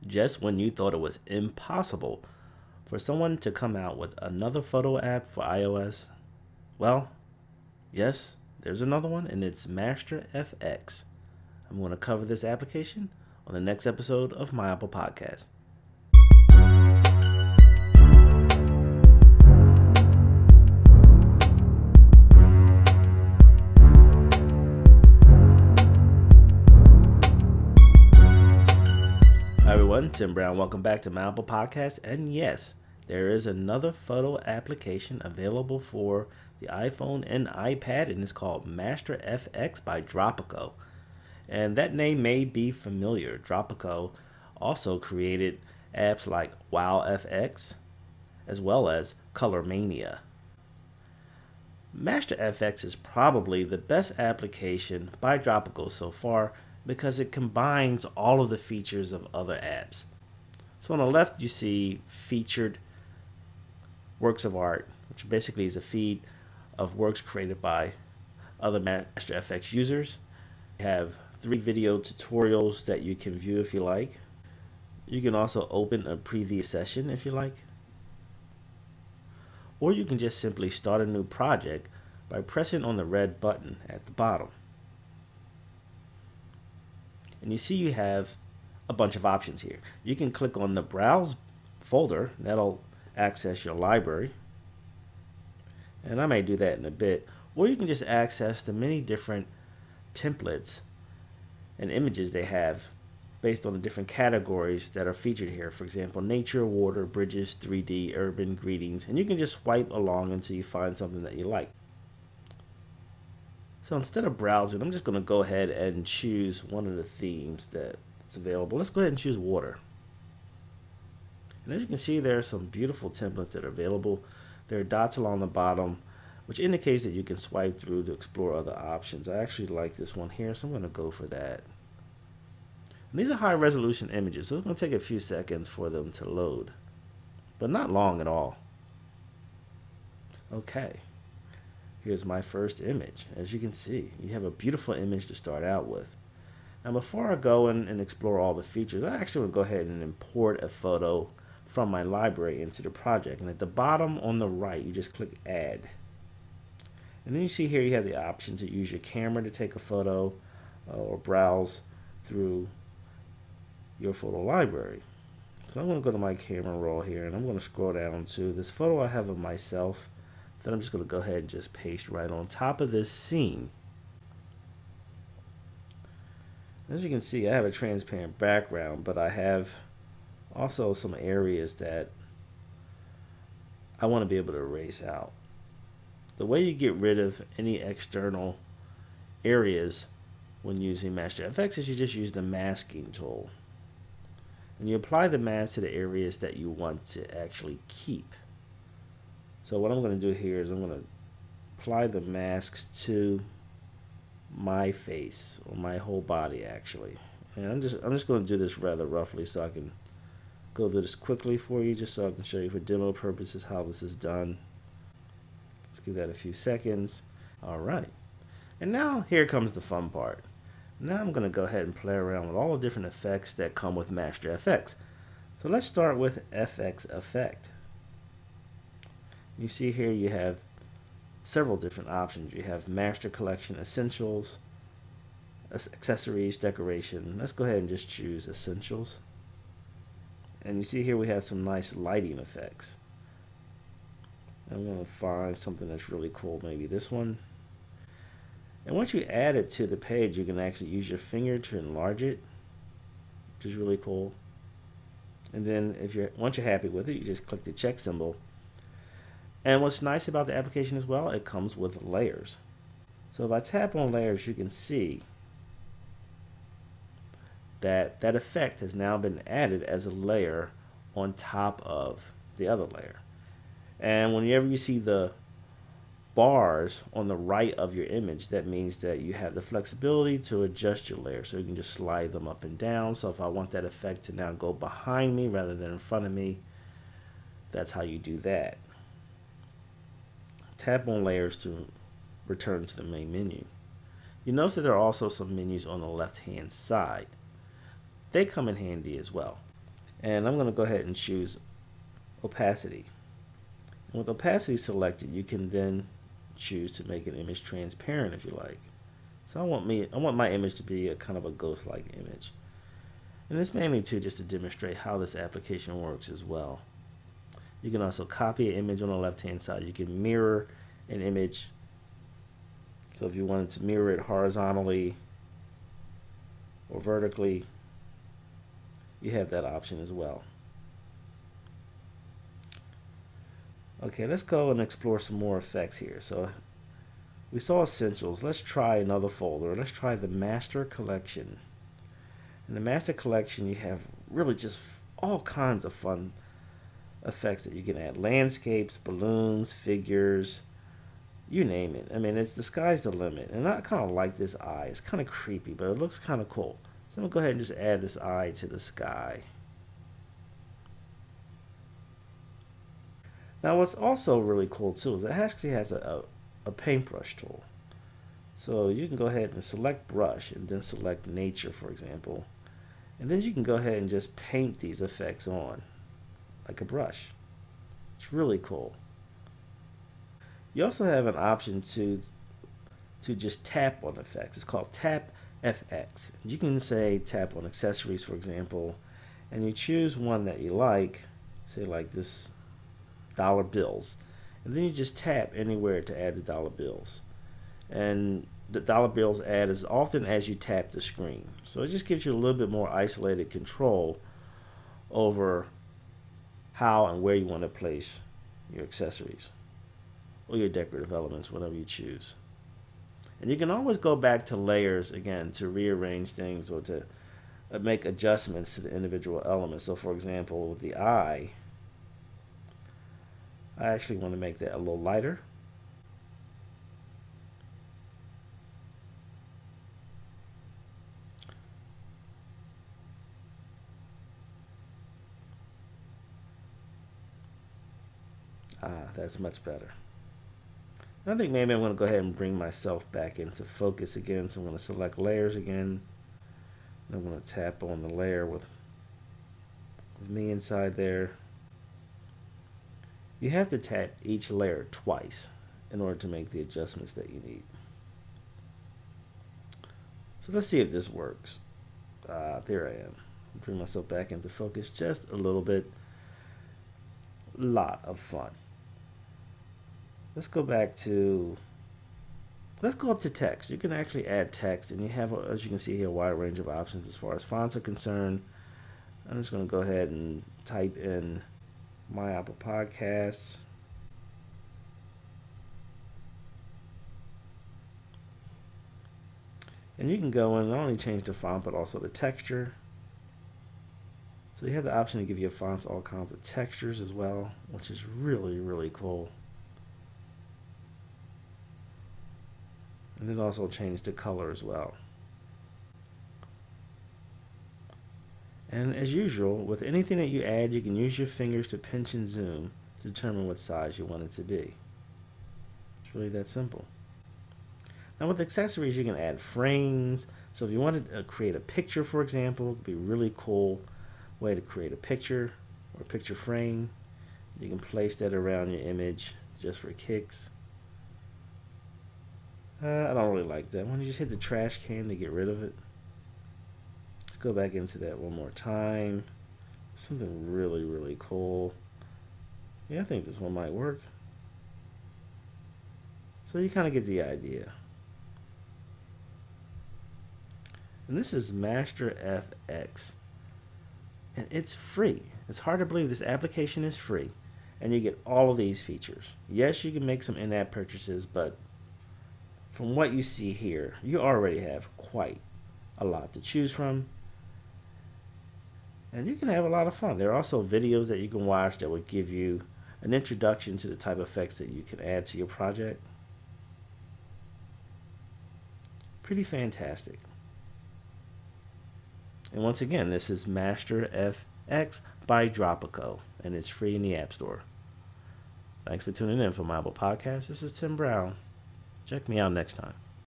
just when you thought it was impossible for someone to come out with another photo app for iOS, well, yes, there's another one, and it's Master FX. I'm going to cover this application on the next episode of My Apple Podcast. Hi everyone, Tim Brown. Welcome back to My Apple Podcast. And yes, there is another photo application available for the iPhone and iPad, and it's called Master FX by Dropico. And that name may be familiar. Dropico also created apps like WowFX as well as Color Mania. Master FX is probably the best application by Dropico so far because it combines all of the features of other apps. So on the left you see featured works of art, which basically is a feed of works created by other Master FX users. You have 3 video tutorials that you can view if you like. You can also open a previous session if you like. Or you can just simply start a new project by pressing on the red button at the bottom. And you see you have a bunch of options here. You can click on the Browse folder. That'll access your library. And I may do that in a bit. Or you can just access the many different templates and images they have based on the different categories that are featured here. For example, nature, water, bridges, 3D, urban, greetings. And you can just swipe along until you find something that you like. So instead of browsing, I'm just going to go ahead and choose one of the themes that's available. Let's go ahead and choose water. And as you can see, there are some beautiful templates that are available. There are dots along the bottom, which indicates that you can swipe through to explore other options. I actually like this one here, so I'm going to go for that. And these are high resolution images, so it's going to take a few seconds for them to load, but not long at all. Okay. Here's my first image. As you can see, you have a beautiful image to start out with. Now before I go in and explore all the features, I actually will go ahead and import a photo from my library into the project. And at the bottom on the right, you just click Add. And then you see here you have the option to use your camera to take a photo or browse through your photo library. So I'm going to go to my camera roll here, and I'm going to scroll down to this photo I have of myself. Then I'm just going to go ahead and just paste right on top of this scene. As you can see, I have a transparent background, but I have also some areas that I want to be able to erase out. The way you get rid of any external areas when using Master FX is you just use the masking tool. And you apply the mask to the areas that you want to actually keep. So what I'm going to do here is I'm going to apply the masks to my face, or my whole body actually. And I'm just going to do this rather roughly so I can go through this quickly for you, just so I can show you for demo purposes how this is done. Let's give that a few seconds. Alright. And now here comes the fun part. Now I'm going to go ahead and play around with all the different effects that come with Master FX. So let's start with FX Effect. You see here you have several different options. You have Master Collection Essentials, Accessories, Decoration. Let's go ahead and just choose Essentials. And you see here we have some nice lighting effects. I'm going to find something that's really cool, maybe this one. And once you add it to the page, you can actually use your finger to enlarge it, which is really cool. And then once you're happy with it, you just click the check symbol. And what's nice about the application as well, it comes with layers. So if I tap on layers, you can see that that effect has now been added as a layer on top of the other layer. And whenever you see the bars on the right of your image, that means that you have the flexibility to adjust your layer. So you can just slide them up and down. So if I want that effect to now go behind me rather than in front of me, that's how you do that. Tap on layers to return to the main menu. You notice that there are also some menus on the left hand side. They come in handy as well. And I'm going to go ahead and choose opacity. And with opacity selected, you can then choose to make an image transparent if you like. So I want my image to be a kind of a ghost-like image. And it's mainly too just to demonstrate how this application works as well. You can also copy an image on the left-hand side. You can mirror an image. So if you wanted to mirror it horizontally or vertically, you have that option as well. Okay, let's go and explore some more effects here. So we saw essentials. Let's try another folder. Let's try the master collection. In the master collection, you have really just all kinds of fun effects that you can add. Landscapes, balloons, figures, you name it. I mean, the sky's the limit. And I kind of like this eye. It's kind of creepy, but it looks kind of cool. So I'm going to go ahead and just add this eye to the sky. Now what's also really cool too is it actually has a paintbrush tool. So you can go ahead and select brush and then select nature, for example. And then you can go ahead and just paint these effects on like a brush. It's really cool. You also have an option to just tap on effects. It's called Tap FX. You can say tap on accessories, for example, and you choose one that you like, say like this dollar bills, and then you just tap anywhere to add the dollar bills, and the dollar bills add as often as you tap the screen. So it just gives you a little bit more isolated control over how and where you want to place your accessories or your decorative elements, whatever you choose. And you can always go back to layers again to rearrange things or to make adjustments to the individual elements. So for example, with the eye, I actually want to make that a little lighter. That's much better. I think maybe I'm going to go ahead and bring myself back into focus again. So I'm going to select layers again. And I'm going to tap on the layer with me inside there. You have to tap each layer twice in order to make the adjustments that you need. So let's see if this works. There I am. Bring myself back into focus just a little bit. Lot of fun. Let's go up to text. You can actually add text, and you have, as you can see here, a wide range of options as far as fonts are concerned. I'm just going to go ahead and type in My Apple Podcasts. And you can go in and not only change the font, but also the texture. So you have the option to give your fonts all kinds of textures as well, which is really, really cool. And then also change the color as well. And as usual, with anything that you add, you can use your fingers to pinch and zoom to determine what size you want it to be. It's really that simple. Now with accessories, you can add frames. So if you wanted to create a picture, for example, it would be a really cool way to create a picture or a picture frame. You can place that around your image just for kicks. I don't really like that. Why don't you just hit the trash can to get rid of it? Let's go back into that one more time. Something really, really cool. Yeah, I think this one might work. So you kind of get the idea. And this is Master FX. And it's free. It's hard to believe this application is free. And you get all of these features. Yes, you can make some in-app purchases, but from what you see here, you already have quite a lot to choose from. And you can have a lot of fun. There are also videos that you can watch that will give you an introduction to the type of effects that you can add to your project. Pretty fantastic. And once again, this is Master FX by Dropico, and it's free in the App Store. Thanks for tuning in for my Apple Podcast. This is Tim Brown. Check me out next time.